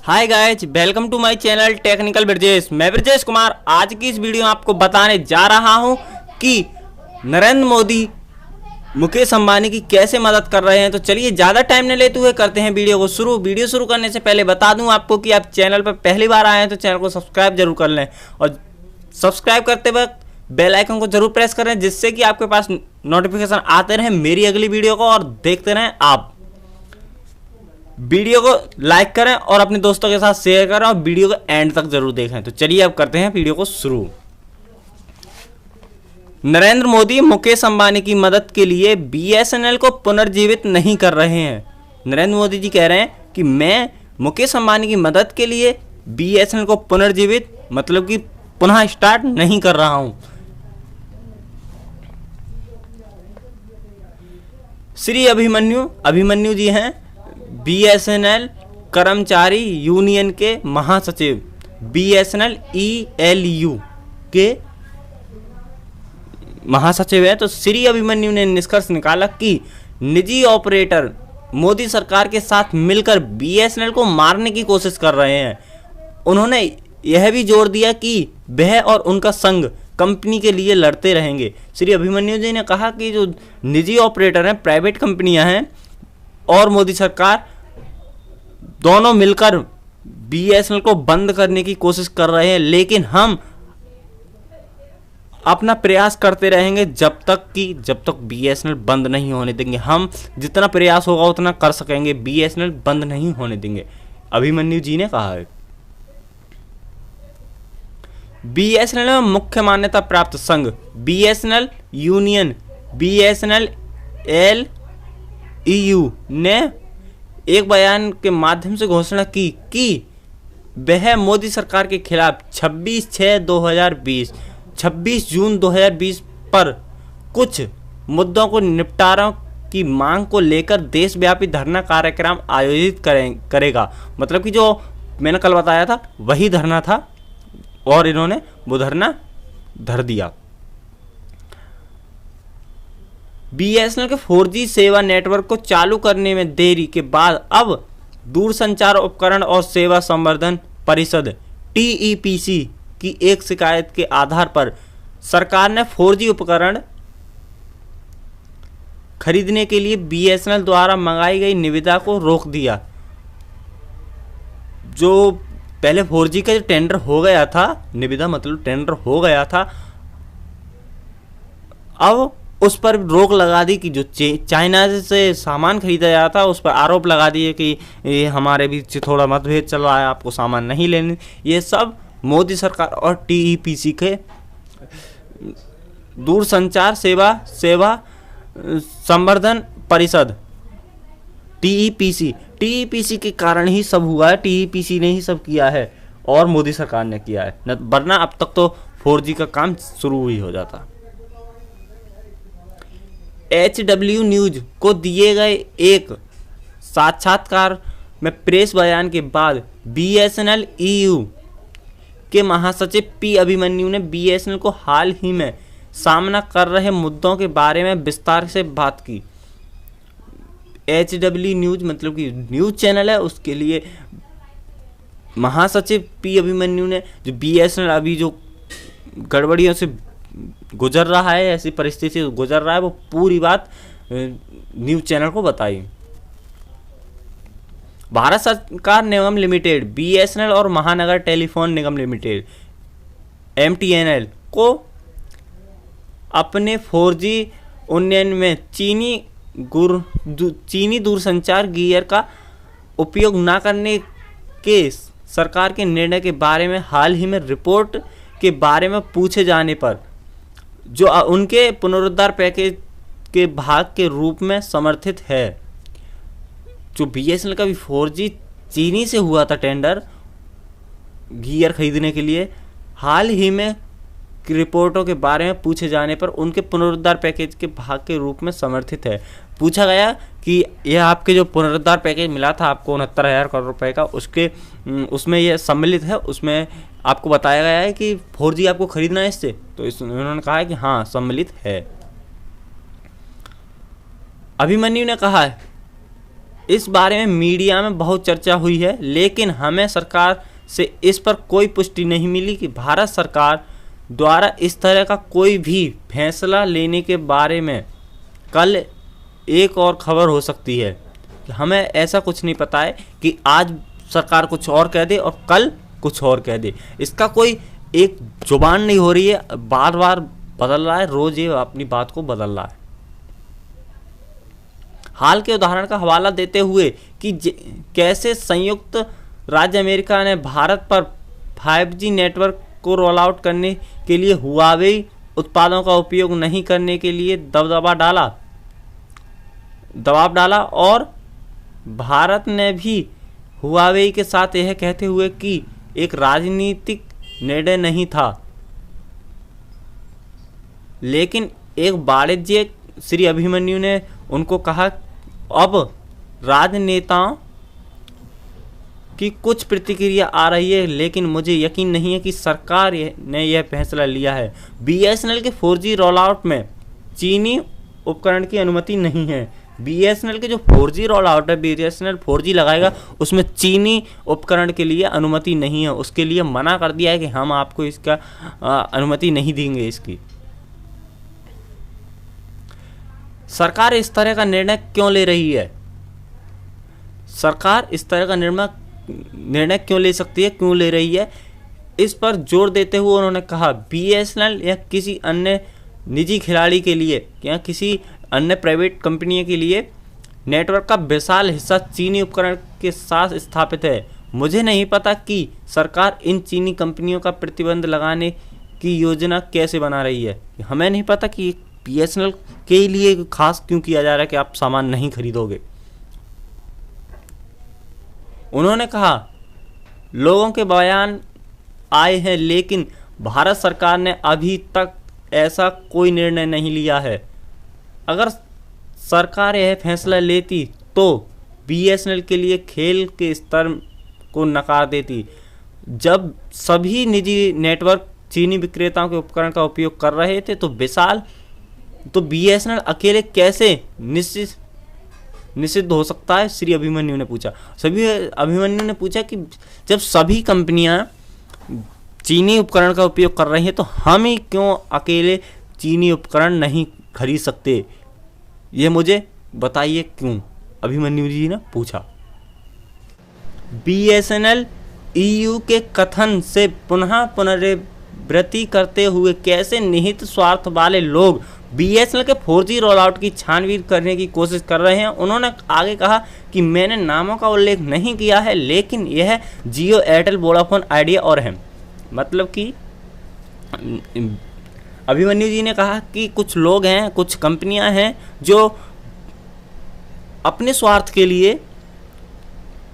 Hi guys, welcome to my channel technical Brajesh. मैं ब्रजेश कुमार आज की इस वीडियो में आपको बताने जा रहा हूं कि नरेंद्र मोदी मुकेश अंबानी की कैसे मदद कर रहे हैं। तो चलिए ज़्यादा टाइम न लेते हुए करते हैं वीडियो को शुरू। वीडियो शुरू करने से पहले बता दूं आपको कि आप चैनल पर पहली बार आए हैं तो चैनल को सब्सक्राइब जरूर कर लें और सब्सक्राइब करते वक्त बेल आइकन को जरूर प्रेस करें, जिससे कि आपके पास नोटिफिकेशन आते रहें मेरी अगली वीडियो को और देखते रहें। आप वीडियो को लाइक करें और अपने दोस्तों के साथ शेयर करें और वीडियो को एंड तक जरूर देखें। तो चलिए अब करते हैं वीडियो को शुरू। नरेंद्र मोदी मुकेश अंबानी की मदद के लिए बीएसएनएल को पुनर्जीवित नहीं कर रहे हैं। नरेंद्र मोदी जी कह रहे हैं कि मैं मुकेश अंबानी की मदद के लिए बीएसएनएल को पुनर्जीवित मतलब कि पुनः स्टार्ट नहीं कर रहा हूं। श्री अभिमन्यु जी हैं बीएसएनएल कर्मचारी यूनियन के महासचिव, बीएसएनएल ईएलयू के महासचिव है। तो श्री अभिमन्यु ने निष्कर्ष निकाला कि निजी ऑपरेटर मोदी सरकार के साथ मिलकर बीएसएनएल को मारने की कोशिश कर रहे हैं। उन्होंने यह भी जोर दिया कि वह और उनका संघ कंपनी के लिए लड़ते रहेंगे। श्री अभिमन्यु जी ने कहा कि जो निजी ऑपरेटर हैं, प्राइवेट कंपनियां हैं और मोदी सरकार दोनों मिलकर बीएसएनएल को बंद करने की कोशिश कर रहे हैं, लेकिन हम अपना प्रयास करते रहेंगे जब तक बीएसएनएल बंद नहीं होने देंगे। हम जितना प्रयास होगा उतना कर सकेंगे, बीएसएनएल बंद नहीं होने देंगे, अभिमन्यु जी ने कहा है। बीएसएनएल में मुख्य मान्यता प्राप्त संघ बीएसएनएल यूनियन बीएसएनएल एलईयू ने एक बयान के माध्यम से घोषणा की कि वह मोदी सरकार के खिलाफ 26 जून 2020 पर कुछ मुद्दों को निपटारा की मांग को लेकर देशव्यापी धरना कार्यक्रम आयोजित करेगा। मतलब कि जो मैंने कल बताया था वही धरना था और इन्होंने वो धरना धर दिया। बीएसएनएल के 4G सेवा नेटवर्क को चालू करने में देरी के बाद अब दूरसंचार उपकरण और सेवा संवर्धन परिषद टीईपीसी की एक शिकायत के आधार पर सरकार ने 4G उपकरण खरीदने के लिए बीएसएनएल द्वारा मंगाई गई निविदा को रोक दिया। जो पहले 4G का जो टेंडर हो गया था, निविदा मतलब टेंडर हो गया था, अब उस पर रोक लगा दी कि जो चाइना से सामान खरीदा जाता उस पर आरोप लगा दिए कि ये हमारे बीच थोड़ा मतभेद चल रहा है, आपको सामान नहीं लेने। ये सब मोदी सरकार और टीईपीसी के दूरसंचार सेवा संवर्धन परिषद टीईपीसी के कारण ही सब हुआ है। टीईपीसी ने ही सब किया है और मोदी सरकार ने किया है, वरना अब तक तो 4G का काम शुरू ही हो जाता। HW न्यूज को दिए गए एक साक्षात्कार में प्रेस बयान के बाद बीएसएनएल ईयू के महासचिव पी अभिमन्यु ने बीएसएनएल को हाल ही में सामना कर रहे मुद्दों के बारे में विस्तार से बात की। HW न्यूज मतलब कि न्यूज चैनल है, उसके लिए महासचिव पी अभिमन्यु ने जो बीएसएनएल अभी जो गड़बड़ियों से गुजर रहा है, ऐसी परिस्थिति से गुजर रहा है, वो पूरी बात न्यूज चैनल को बताई। भारत सरकार निगम लिमिटेड बीएसएनएल और महानगर टेलीफोन निगम लिमिटेड MTNL को अपने 4G उन्नयन में चीनी दूरसंचार गियर का उपयोग न करने के सरकार के निर्णय के बारे में हाल ही में रिपोर्ट के बारे में पूछे जाने पर जो उनके पुनरुद्धार पैकेज के भाग के रूप में समर्थित है। जो बीएसएनएल का भी 4G चीनी से हुआ था टेंडर गियर खरीदने के लिए, हाल ही में रिपोर्टों के बारे में पूछे जाने पर उनके पुनरुद्धार पैकेज के भाग के रूप में समर्थित है। पूछा गया कि यह आपके जो पुनरुद्धार पैकेज मिला था आपको 69,000 करोड़ रुपए का, उसमें यह सम्मिलित है, उसमें आपको बताया गया है कि 4G आपको खरीदना है इससे, तो उन्होंने कहा है कि हाँ सम्मिलित है। अभिमन्यु ने कहा है इस बारे में मीडिया में बहुत चर्चा हुई है, लेकिन हमें सरकार से इस पर कोई पुष्टि नहीं मिली कि भारत सरकार द्वारा इस तरह का कोई भी फैसला लेने के बारे में। कल एक और खबर हो सकती है, हमें ऐसा कुछ नहीं पता है कि आज सरकार कुछ और कह दे और कल कुछ और कह दे। इसका कोई एक जुबान नहीं हो रही है, बार बार बदल रहा है, रोज ये अपनी बात को बदल रहा है। हाल के उदाहरण का हवाला देते हुए कि कैसे संयुक्त राज्य अमेरिका ने भारत पर 5G नेटवर्क को रोल आउट करने के लिए हुआवेई उत्पादों का उपयोग नहीं करने के लिए दबाव डाला और भारत ने भी हुआवेई के साथ यह कहते हुए कि एक राजनीतिक निर्णय नहीं था, लेकिन एक वाणिज्यिक श्री अभिमन्यु ने उनको कहा अब राजनेताओं की कुछ प्रतिक्रिया आ रही है, लेकिन मुझे यकीन नहीं है कि सरकार ने यह फैसला लिया है। BSNL के 4G रोल आउट में चीनी उपकरण की अनुमति नहीं है। BSNL के जो 4G रोल आउट है, BSNL 4G लगाएगा, उसमें चीनी उपकरण के लिए अनुमति नहीं है। उसके लिए मना कर दिया है कि हम आपको इसका अनुमति नहीं देंगे। इसकी सरकार इस तरह का निर्णय क्यों ले रही है? सरकार इस तरह का निर्णय क्यों ले सकती है, क्यों ले रही है, इस पर जोर देते हुए उन्होंने कहा BSNL या किसी अन्य निजी खिलाड़ी के लिए या किसी अन्य प्राइवेट कंपनी के लिए नेटवर्क का विशाल हिस्सा चीनी उपकरण के साथ स्थापित है। मुझे नहीं पता कि सरकार इन चीनी कंपनियों का प्रतिबंध लगाने की योजना कैसे बना रही है। हमें नहीं पता कि BSNL के लिए खास क्यों किया जा रहा है कि आप सामान नहीं खरीदोगे। उन्होंने कहा लोगों के बयान आए हैं, लेकिन भारत सरकार ने अभी तक ऐसा कोई निर्णय नहीं लिया है। अगर सरकार यह फैसला लेती तो BSNL के लिए खेल के स्तर को नकार देती। जब सभी निजी नेटवर्क चीनी विक्रेताओं के उपकरण का उपयोग कर रहे थे तो BSNL अकेले कैसे निषिद्ध हो सकता है? श्री अभिमन्यु ने पूछा। अभिमन्यु ने पूछा कि जब सभी कंपनियां चीनी उपकरण का उपयोग कर रही हैं तो हम ही क्यों अकेले चीनी उपकरण नहीं खरीद सकते? ये मुझे बताइए क्यों? अभिमन्यु जी ने पूछा। BSNL EU के कथन से पुनरावृत्ति करते हुए कैसे निहित स्वार्थ वाले लोग BSNL के 4G रोल आउट की छानबीन करने की कोशिश कर रहे हैं। उन्होंने आगे कहा कि मैंने नामों का उल्लेख नहीं किया है, लेकिन यह जियो, एयरटेल, वोडाफोन आइडिया और है। मतलब कि अभिमन्यु जी ने कहा कि कुछ लोग हैं, कुछ कंपनियां हैं जो अपने स्वार्थ के लिए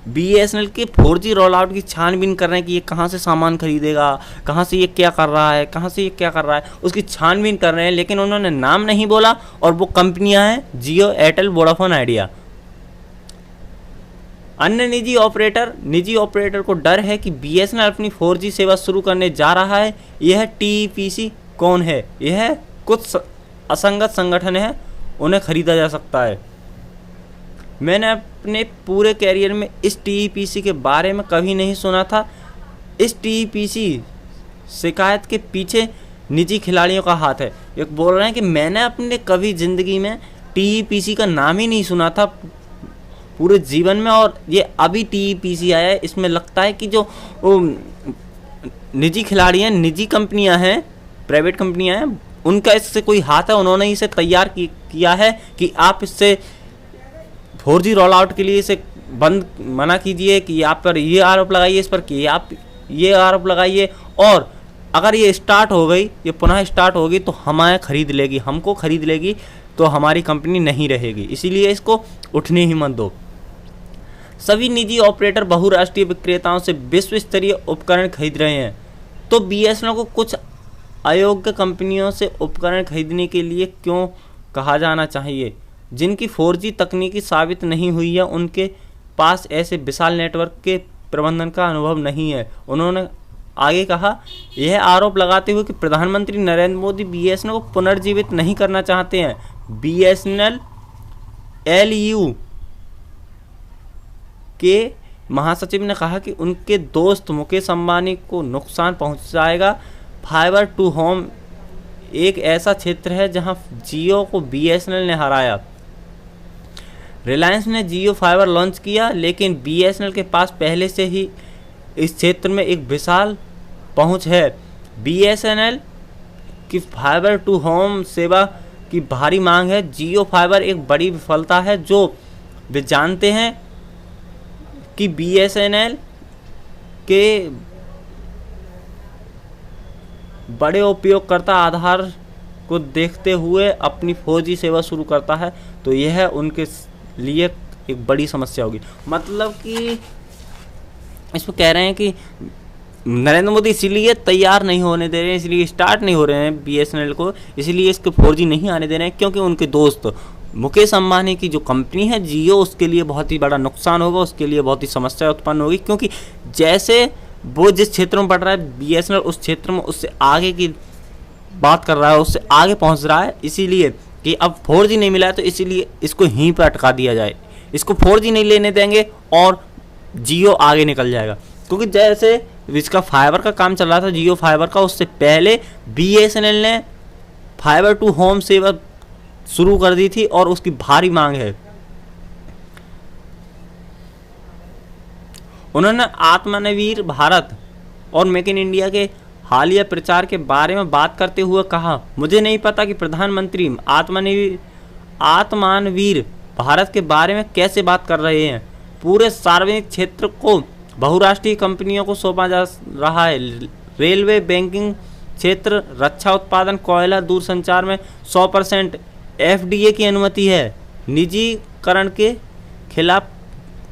BSNL के 4G रोल आउट की छानबीन कर रहे हैं कि ये कहाँ से सामान खरीदेगा, कहाँ से ये क्या कर रहा है, कहाँ से ये क्या कर रहा है, उसकी छानबीन कर रहे हैं। लेकिन उन्होंने नाम नहीं बोला और वो कंपनियां हैं जियो, एयरटेल, वोडाफोन आइडिया। अन्य निजी ऑपरेटर को डर है कि BSNL अपनी 4G सेवा शुरू करने जा रहा है। यह TEPC कौन है? यह कुछ असंगत संगठन है, उन्हें खरीदा जा सकता है। मैंने अपने पूरे कैरियर में इस TEPC के बारे में कभी नहीं सुना था। इस TEPC शिकायत के पीछे निजी खिलाड़ियों का हाथ है। ये बोल रहे हैं कि मैंने अपने कभी ज़िंदगी में TEPC का नाम ही नहीं सुना था पूरे जीवन में, और ये अभी TEPC आया है। इसमें लगता है कि जो निजी खिलाड़ी हैं, निजी कंपनियां हैं, प्राइवेट कंपनियां हैं, उनका इससे कोई हाथ है। उन्होंने इसे तैयार किया है कि आप इससे 4G रोल आउट के लिए इसे मना कीजिए, कि आप पर ये आरोप लगाइए, इस पर कि आप ये आरोप लगाइए, और अगर ये स्टार्ट हो गई, ये पुनः स्टार्ट होगी तो हमको खरीद लेगी, तो हमारी कंपनी नहीं रहेगी। इसीलिए इसको उठने ही मत दो। सभी निजी ऑपरेटर बहुराष्ट्रीय विक्रेताओं से विश्व स्तरीय उपकरण खरीद रहे हैं, तो BSNL को कुछ अयोग्य कंपनियों से उपकरण खरीदने के लिए क्यों कहा जाना चाहिए? जिनकी 4G तकनीकी साबित नहीं हुई है, उनके पास ऐसे विशाल नेटवर्क के प्रबंधन का अनुभव नहीं है। उन्होंने आगे कहा, यह आरोप लगाते हुए कि प्रधानमंत्री नरेंद्र मोदी BSNL को पुनर्जीवित नहीं करना चाहते हैं। BSNL LU के महासचिव ने कहा कि उनके दोस्त मुकेश अंबानी को नुकसान पहुंचाएगा। फाइबर टू होम एक ऐसा क्षेत्र है जहां जियो को बीएसएनएल ने हराया। रिलायंस ने जियो फाइबर लॉन्च किया, लेकिन बीएसएनएल के पास पहले से ही इस क्षेत्र में एक विशाल पहुंच है। बीएसएनएल की फाइबर टू होम सेवा की भारी मांग है। जियो फाइबर एक बड़ी विफलता है, जो वे जानते हैं कि बीएसएनएल के बड़े उपयोगकर्ता आधार को देखते हुए अपनी 4G सेवा शुरू करता है, तो यह उनके लिए एक बड़ी समस्या होगी। मतलब कि इसमें कह रहे हैं कि नरेंद्र मोदी इसीलिए तैयार नहीं होने दे रहे हैं, इसलिए स्टार्ट नहीं हो रहे हैं बीएसएनएल को, इसलिए इसके 4G नहीं आने दे रहे हैं, क्योंकि उनके दोस्त मुकेश अंबानी की जो कंपनी है जियो, उसके लिए बहुत ही बड़ा नुकसान होगा, उसके लिए बहुत ही समस्या उत्पन्न होगी। क्योंकि जैसे वो जिस क्षेत्र में बढ़ रहा है बीएसएनएल उस क्षेत्र में उससे आगे की बात कर रहा है, उससे आगे पहुंच रहा है, इसीलिए कि अब 4G नहीं मिला है तो इसीलिए इसको यहीं पर अटका दिया जाए। इसको 4G नहीं लेने देंगे और जियो आगे निकल जाएगा। क्योंकि जैसे इसका फाइबर का काम चल रहा था जियो फाइबर का, उससे पहले बीएसएनएल ने फाइबर टू होम सेवा शुरू कर दी थी और उसकी भारी मांग है। उन्होंने आत्मनिर्भर भारत और मेक इन इंडिया के हालिया प्रचार के बारे में बात करते हुए कहा, मुझे नहीं पता कि प्रधानमंत्री आत्मनिर्भर भारत के बारे में कैसे बात कर रहे हैं। पूरे सार्वजनिक क्षेत्र को बहुराष्ट्रीय कंपनियों को सौंपा जा रहा है। रेलवे, बैंकिंग क्षेत्र, रक्षा उत्पादन, कोयला, दूरसंचार में 100% एफडीए की अनुमति है। निजीकरण के खिलाफ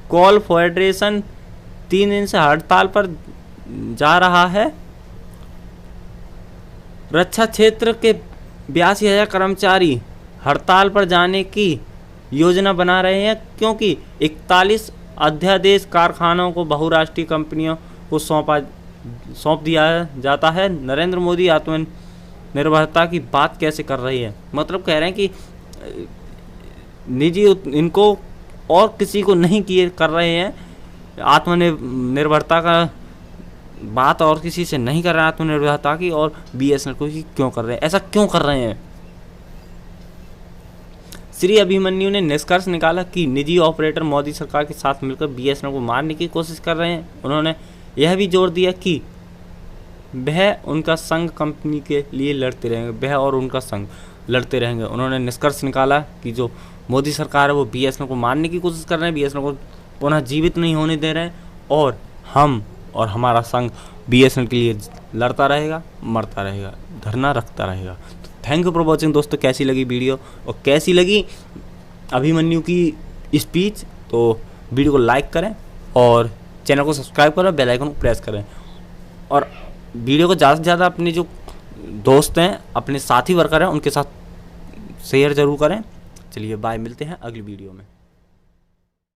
कोल फेडरेशन 3 दिन से हड़ताल पर जा रहा है। रक्षा क्षेत्र के 82,000 कर्मचारी हड़ताल पर जाने की योजना बना रहे हैं, क्योंकि 41 अध्यादेश कारखानों को बहुराष्ट्रीय कंपनियों को सौंप दिया जाता है। नरेंद्र मोदी आत्मनिर्भरता की बात कैसे कर रही है, मतलब कह रहे हैं कि निजी इनको और किसी को नहीं किए कर रहे हैं आत्मनिर्भरता का बात, और किसी से नहीं कर रहे हैं आत्मनिर्भरता की, और बीएसएनएल को ही क्यों कर रहे हैं, ऐसा क्यों कर रहे हैं। श्री अभिमन्यु ने निष्कर्ष निकाला कि निजी ऑपरेटर मोदी सरकार के साथ मिलकर बीएसएनएल को मारने की कोशिश कर रहे हैं। उन्होंने यह भी जोर दिया कि वह उनका संघ कंपनी के लिए लड़ते रहेंगे, वह और उनका संघ लड़ते रहेंगे। उन्होंने निष्कर्ष निकाला कि जो मोदी सरकार है वो बीएसएनएल को मारने की कोशिश कर रहे हैं, बीएसएनएल को पुनः जीवित नहीं होने दे रहे हैं, और हम और हमारा संघ बीएसएनएल के लिए लड़ता रहेगा, मरता रहेगा, धरना रखता रहेगा। तो थैंक यू फॉर वॉचिंग दोस्तों। कैसी लगी वीडियो और कैसी लगी अभिमन्यु की स्पीच, तो वीडियो को लाइक करें और चैनल को सब्सक्राइब करें, बेल आइकन को प्रेस करें, और वीडियो को ज़्यादा से ज़्यादा अपने जो दोस्त हैं, अपने साथी वर्कर हैं, उनके साथ शेयर ज़रूर करें। चलिए बाय, मिलते हैं अगली वीडियो में।